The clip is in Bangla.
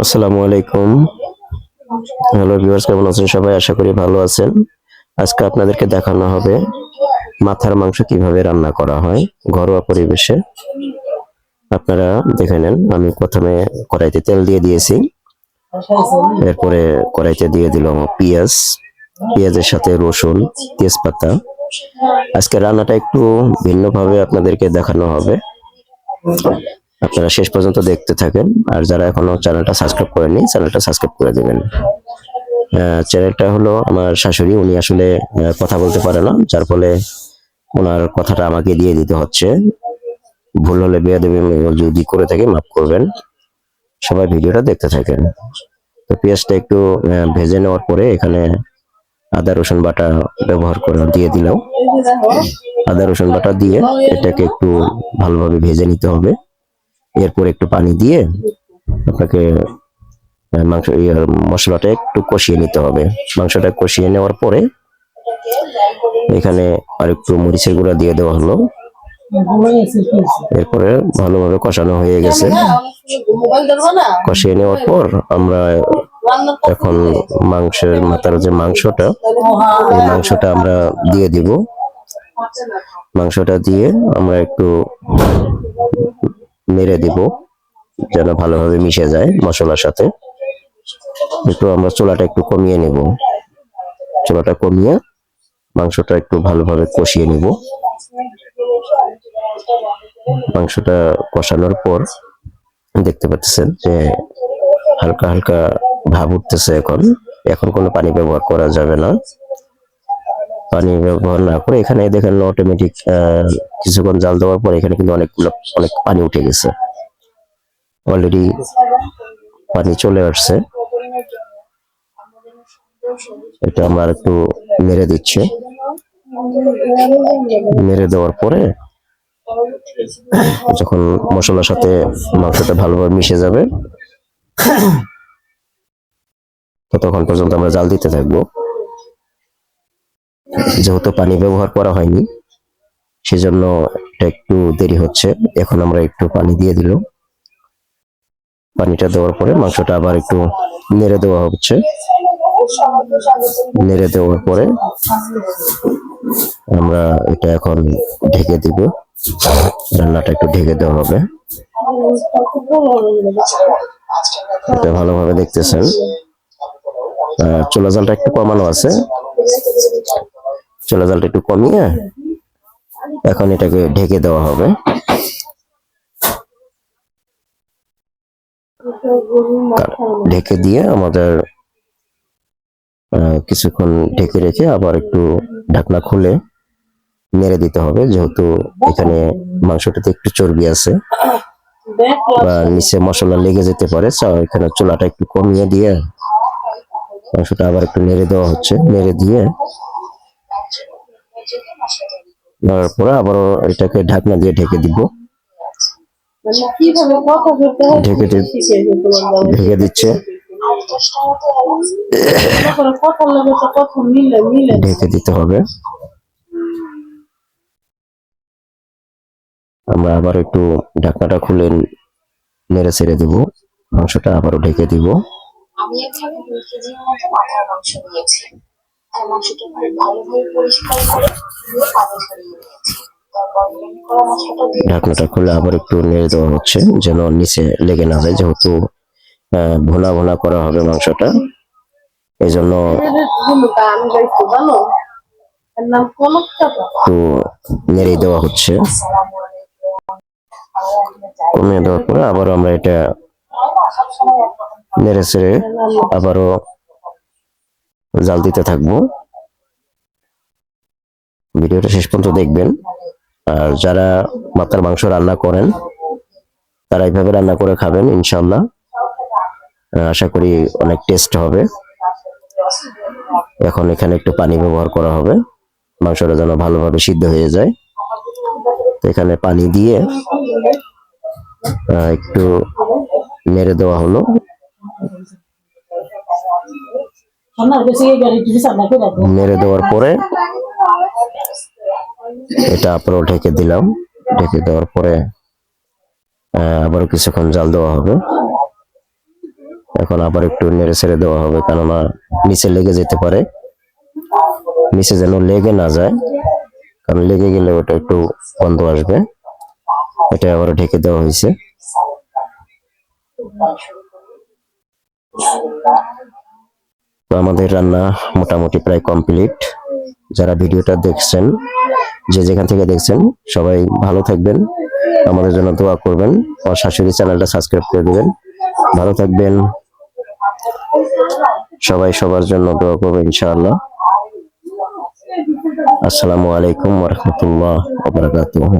আসসালামু আলাইকুম। হ্যালো ভিউয়ার্স, কেমন আছেন সবাই? আশা করি ভালো আছেন। আজকে আপনাদেরকে দেখানো হবে মাথার মাংস কিভাবে রান্না করা হয় ঘরোয়া পরিবেশে। আপনারা দেখে নেন। আমি প্রথমে কড়াইতে তেল দিয়ে দিয়েছি। এরপরে কড়াইতে দিয়ে দিলাম পেঁয়াজ, পেঁয়াজের সাথে রসুন, তেজপাতা। আজকে রান্নাটা একটু ভিন্নভাবে আপনাদেরকে দেখানো হবে। আপনারা শেষ পর্যন্ত দেখতে থাকেন। আর যারা এখনো চ্যানেলটা সাবস্ক্রাইব করেননি, চ্যানেলটা সাবস্ক্রাইব করে দেবেন। চ্যানেলটা হলো আমার শাশুড়ি, উনি আসলে কথা বলতে পারে না, যার ফলে ওনার কথাটা আমাকে দিয়ে দিতে হচ্ছে। ভুল হলে বেয়াদবি যদি করে থাকি মাফ করবেন। সবাই ভিডিওটা দেখতে থাকেন। তো পেঁয়াজটা একটু ভেজে নেওয়ার পরে এখানে আদা রসুন বাটা ব্যবহার করে দিয়ে দিলাম। আদা রসুন বাটা দিয়ে এটাকে একটু ভালোভাবে ভেজে নিতে হবে। এরপর একটু পানি দিয়ে আপনাকে মাংস মশলাটা একটু কষিয়ে নিতে হবে। মাংসটা কষিয়ে নেওয়ার পরে এখানে আর একটু মরিচের গুঁড়া দিয়ে দেওয়া হলো। এরপরে ভালোভাবে কষানো হয়ে গেছে। কষিয়ে নেওয়ার পর আমরা এখন মাংসের মাথার যে মাংসটা, এই মাংসটা আমরা দিয়ে দিব। মাংসটা দিয়ে আমরা একটু নেড়ে দিব যেন ভালোভাবে মিশে যায় মশলার সাথে। একটু আমরা চুলাটা একটু কমিয়ে নেব। চুলাটা কমিয়ে মাংসটা একটু ভালোভাবে কষিয়ে নিব। মাংসটা কষানোর পর দেখতে পাচ্ছেন যে হালকা হালকা ভাব উঠতেছে। এখন কোনো পানি ব্যবহার করা যাবে না। পানি ব্যবহার না করে এখানে দেখেন অটোমেটিক কিছুক্ষণ জাল দেওয়ার পর এখানে কিন্তু অনেক পানি উঠে গেছে। অলরেডি পানি চলে আসছে। এটা আমরা একটু নেড়ে দিচ্ছি। নেড়ে দেওয়ার পরে যখন মশলার সাথে মাংসটা ভালোভাবে মিশে যাবে ততক্ষণ পর্যন্ত আমরা জাল দিতে থাকবো। যেহেতু পানি ব্যবহার করা হয়নি সেজন্য এটা একটু দেরি হচ্ছে। এখন আমরা একটু পানি দিয়ে দিলাম। পানিটা দেওয়ার পরে মাংসটা আবার একটু নেড়ে দেওয়া হচ্ছে। নেড়ে দেওয়ার পরে আমরা এটা এখন ঢেকে দিব। রান্নাটা একটু ঢেকে দেওয়া হবে। এটা ভালোভাবে দেখতেছেন। চুলা জালটা একটু কমানো আছে। চুলা জালটা একটু কমিয়ে এখন এটাকে ঢেকে দেওয়া হবে। ঢেকে দিয়ে আমাদের কিছুক্ষণ ঢেকে রেখে আবার একটু ঢাকনা খুলে নেড়ে দিতে হবে। যেহেতু এখানে মাংসটাতে একটু চর্বি আছে বা নিচে মশলা লেগে যেতে পারে, এখানে চুলাটা একটু কমিয়ে দিয়ে মাংসটা আবার একটু নেড়ে দেওয়া হচ্ছে। নেড়ে দিয়ে তারপরে আবারও এটাকে ঢাকনা দিয়ে ঢেকে দিব। ঢেকে দিচ্ছে। ঢেকে দিতে হবে। আমরা আবার একটু ঢাকনাটা খুলে নেড়ে ছেড়ে দিব। মাংসটা আবারও ঢেকে দিব। আমি এখানে 2 কেজির মতো মাথার মাংস নিয়েছি। আর মাংসটা খুব ভালোভাবে পরিষ্কার করে ধুয়ে পানি ঝরিয়ে নিয়েছি। ঢাকনাটা খুলে আবার একটু নেড়ে দেওয়া হচ্ছে যেন নিচে লেগে না যায়। যেহেতু ভোনা ভোনা করা হবে মাংসটা, এই জন্য একটু নেড়ে দেওয়া হচ্ছে। কমিয়ে দেওয়ার পরে আবার আমরা এটা নেড়ে ছেড়ে আবারও জাল দিতে থাকবো। ভিডিওটা শেষ পর্যন্ত দেখবেন। আর যারা মাথার মাংস রান্না করেন তারা এইভাবে রান্না করে খাবেন, ইনশাল্লাহ। আশা করি অনেক টেস্ট হবে। এখন এখানে একটু পানি ব্যবহার করা হবে মাংসটা যেন ভালোভাবে সিদ্ধ হয়ে যায়। তো এখানে পানি দিয়ে একটু নেড়ে দেওয়া হলো। নেড়ে দেওয়ার পরে এটা আবারও ঢেকে দিলাম। ঢেকে দেওয়ার পরে আবারও কিছুক্ষণ জাল দেওয়া হবে। এখন আবার একটু নেড়ে ছেড়ে দেওয়া হবে, কেননা নিচে লেগে যেতে পারে, নিচে যেন লেগে না যায়, কারণ লেগে গেলে ওটা একটু গন্ধ আসবে। এটা আবার ঢেকে দেওয়া হয়েছে। তো আমাদের রান্না মোটামুটি প্রায় কমপ্লিট। যারা ভিডিওটা দেখছেন, যে যেখান থেকে দেখছেন, সবাই ভালো থাকবেন, আমাদের জন্য দোয়া করবেন, আমার শাশুড়ি চ্যানেলটা সাবস্ক্রাইব করে দিবেন। ভালো থাকবেন সবাই, সবার জন্য দোয়া করবেন ইনশাআল্লাহ। আসসালামু আলাইকুম ওয়া রাহমাতুল্লাহি ওয়া বারাকাতুহু।